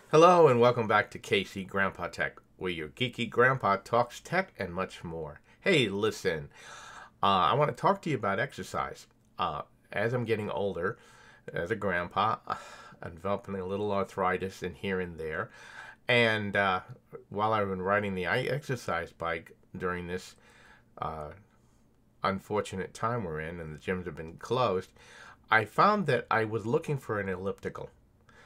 Hello and welcome back to KC Grandpa Tech, where your geeky grandpa talks tech and much more. Hey, listen, I want to talk to you about exercise. As I'm getting older, as a grandpa, I'm developing a little arthritis in here and there. And while I've been riding the exercise bike during this unfortunate time we're in, and the gyms have been closed, I found that I was looking for an elliptical,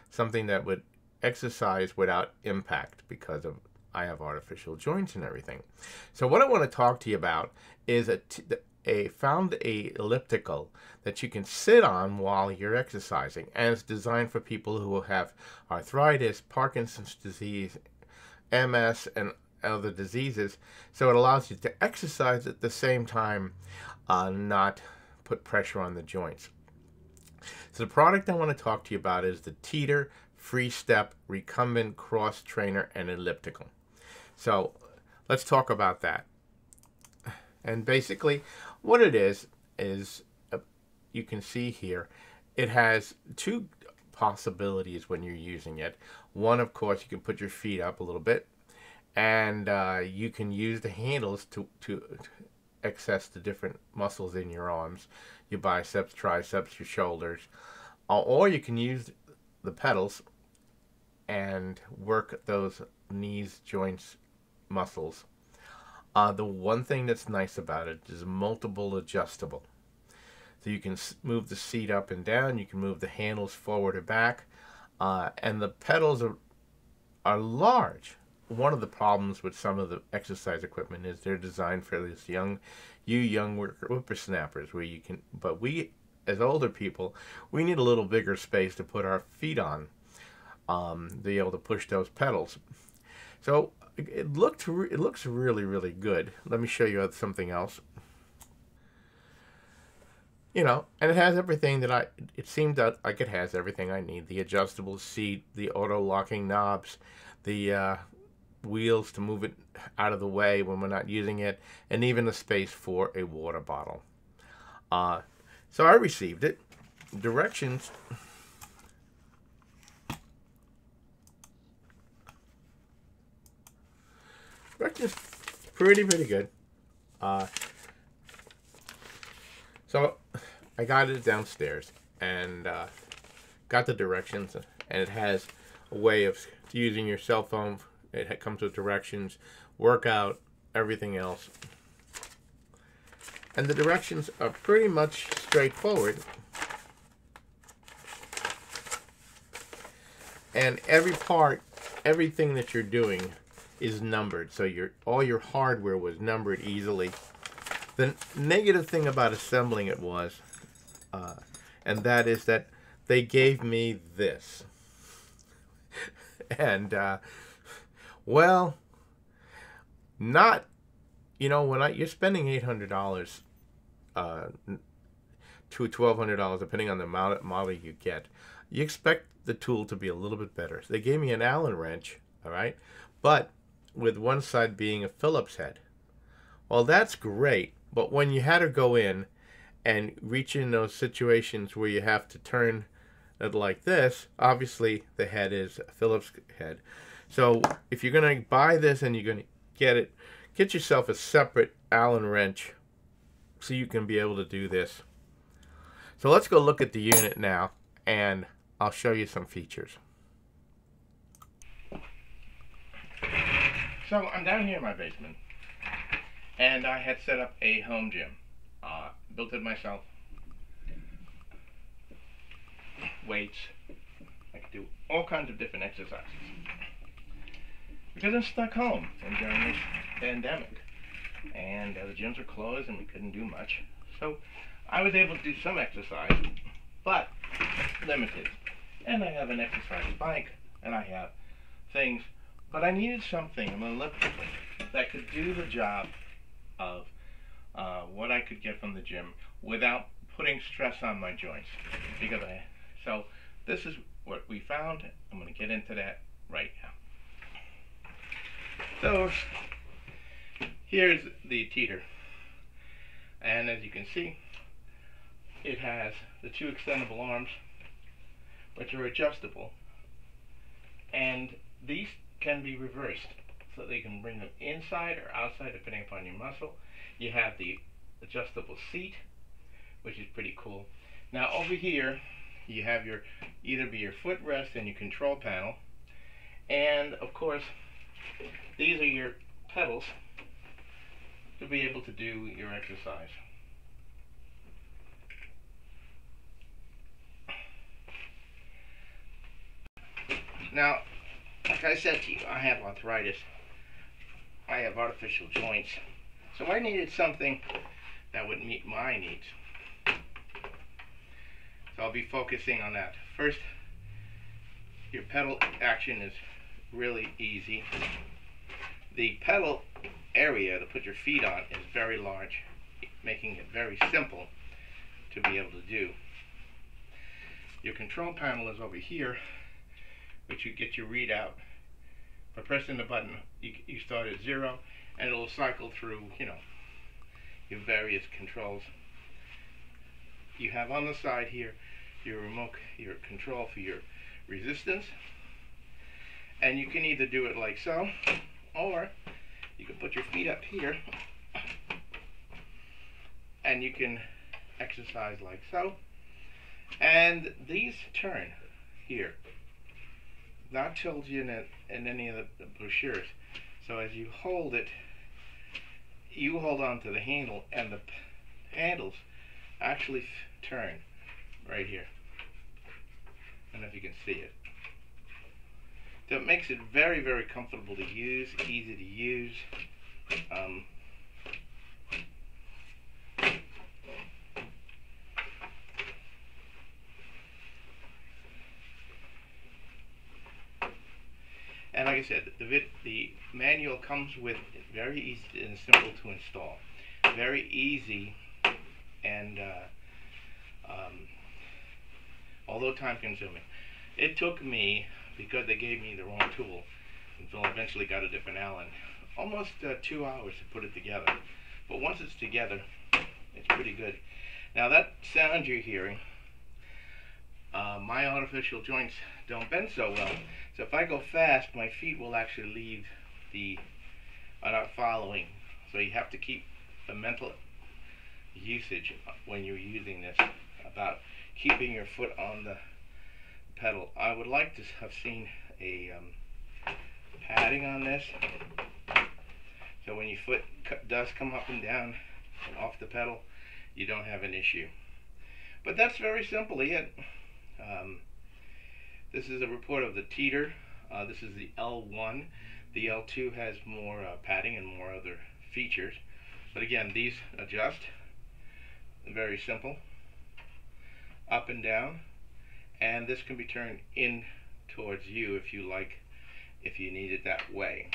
something that would exercise without impact because of I have artificial joints and everything. So what I want to talk to you about is found a elliptical that you can sit on while you're exercising, and it's designed for people who have arthritis, Parkinson's disease, MS, and other diseases. So it allows you to exercise at the same time, not put pressure on the joints. So the product I want to talk to you about is the Teeter FreeStep Recumbent Cross Trainer and Elliptical. So let's talk about that. And basically what it is you can see here, it has two possibilities when you're using it. One, of course, you can put your feet up a little bit, and you can use the handles to access the different muscles in your arms, your biceps, triceps, your shoulders, or you can use the pedals and work those knees, joints, muscles. The one thing that's nice about it is multiple adjustable. So you can move the seat up and down, you can move the handles forward or back, and the pedals are large. One of the problems with some of the exercise equipment is they're designed for this young whippersnappers, where you can, but we as older people, we need a little bigger space to put our feet on, to be able to push those pedals. So it looks really good. Let me show you something else. You know, and it has everything that it seems like it has everything I need. The adjustable seat, the auto locking knobs, the wheels to move it out of the way when we're not using it, and even the space for a water bottle. So I received it. Directions. Directions pretty good. So I got it downstairs and got the directions, and it has a way of using your cell phone. It comes with directions, workout, everything else. And the directions are pretty much straightforward. And everything that you're doing is numbered. So all your hardware was numbered easily. The negative thing about assembling it was, and that is that they gave me this. And, well, not, you know, when you're spending $800 to $1,200, depending on the model you get, you expect the tool to be a little bit better. So they gave me an Allen wrench, all right, but with one side being a Phillips head. Well, that's great, but when you had to go in and reach in those situations where you have to turn it like this, obviously the head is a Phillips head. So if you're going to buy this and you're going to get yourself a separate Allen wrench so you can be able to do this. So let's go look at the unit now, and I'll show you some features. So I'm down here in my basement, and I had set up a home gym. Built it myself. Weights. I could do all kinds of different exercises. Because I'm stuck home during this pandemic, and the gyms are closed and we couldn't do much. So I was able to do some exercise, but limited. And I have an exercise bike, and I have things, but I needed something, an elliptical, that could do the job of what I could get from the gym without putting stress on my joints. So this is what we found. I'm going to get into that right now. So here's the Teeter, and as you can see, it has the two extendable arms, which are adjustable, and these can be reversed, so they can bring them inside or outside depending upon your muscle. You have the adjustable seat, which is pretty cool. Now over here you have your either be your footrest and your control panel, and of course these are your pedals to be able to do your exercise. Now, like I said to you, I have arthritis. I have artificial joints. So I needed something that would meet my needs. So I'll be focusing on that. First, your pedal action is really easy. The pedal area to put your feet on is very large, making it very simple to be able to do. Your control panel is over here, which you get your readout. By pressing the button, you start at 0, and it'll cycle through, your various controls. You have on the side here your remote, your control for your resistance, and you can either do it like so, or you can put your feet up here, and you can exercise like so. And these turn here. Not told you in any of the brochures. So as you hold it, you hold on to the handle, and the handles actually turn right here. I don't know if you can see it. So it makes it very, very comfortable to use, easy to use. And like I said, the manual comes with very easy and simple to install. Very easy, and although time consuming. It took me, because they gave me the wrong tool, until I eventually got a different Allen, almost 2 hours to put it together. But once it's together, it's pretty good. Now that sound you're hearing, my artificial joints don't bend so well, so if I go fast, my feet will actually leave are not following. So you have to keep the mental usage when you're using this about keeping your foot on the pedal. I would like to have seen a padding on this, so when your foot does come up and down and off the pedal, you don't have an issue. But that's very simply it. This is a report of the Teeter. This is the L1. The L2 has more padding and more other features. But again, these adjust. Very simple. Up and down. And this can be turned in towards you if you like, if you need it that way.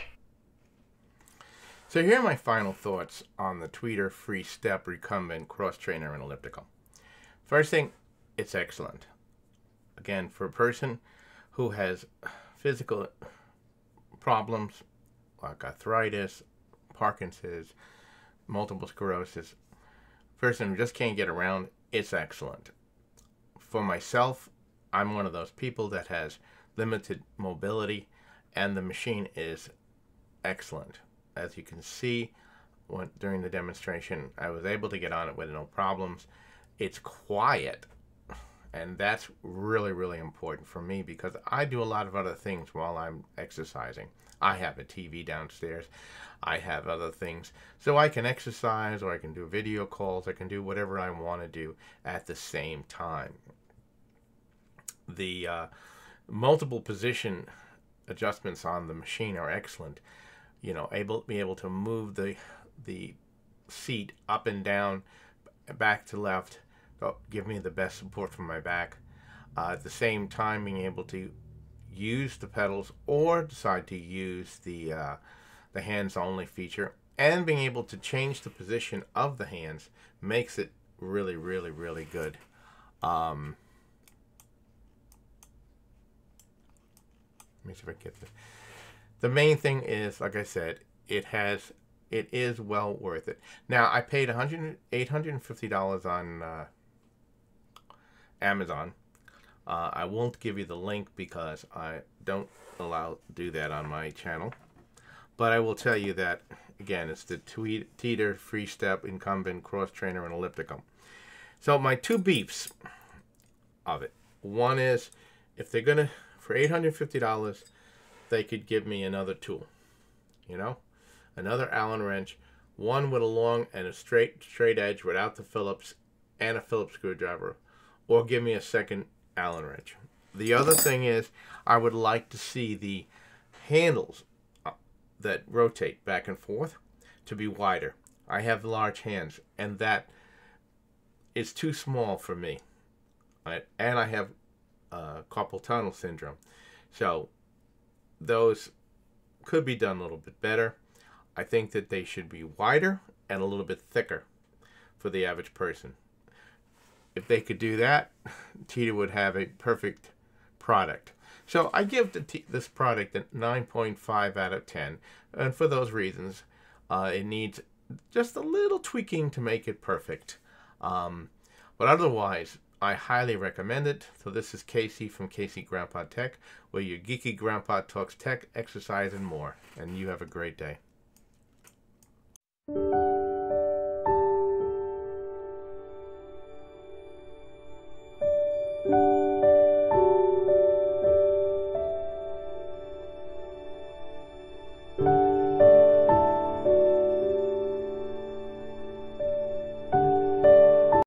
So here are my final thoughts on the Teeter FreeStep Recumbent Cross Trainer and Elliptical. First thing, it's excellent. Again, for a person who has physical problems like arthritis, Parkinson's, multiple sclerosis, person who just can't get around, it's excellent. For myself, I'm one of those people that has limited mobility, and the machine is excellent. As you can see, during the demonstration, I was able to get on it with no problems. It's quiet. And that's really, really important for me because I do a lot of other things while I'm exercising. I have a TV downstairs. I have other things. So I can exercise, or I can do video calls. I can do whatever I want to do at the same time. The multiple position adjustments on the machine are excellent. Be able to move the seat up and down, back to left, give me the best support for my back. At the same time, being able to use the pedals or decide to use the hands-only feature, and being able to change the position of the hands makes it really, really, really good. Let me see if I get this. The main thing is, like I said, it is well worth it. Now, I paid $850 on Amazon, I won't give you the link because I don't do that on my channel. But I will tell you that, again, it's the Teeter FreeStep Incumbent Cross Trainer and Elliptical. So my two beefs of it. One is, if they're going to, for $850, they could give me another tool. You know? Another Allen wrench. One with a long and a straight edge without the Phillips and a Phillips screwdriver. Or give me a second Allen wrench. The other thing is, I would like to see the handles that rotate back and forth to be wider. I have large hands, and that is too small for me. And I have carpal tunnel syndrome. So those could be done a little bit better. I think that they should be wider and a little bit thicker for the average person. If they could do that, Teeter would have a perfect product. So I give this product a 9.5 out of 10. And for those reasons, it needs just a little tweaking to make it perfect. But otherwise, I highly recommend it. So this is Casey from Casey Grandpa Tech, where your geeky grandpa talks tech, exercise, and more. And you have a great day.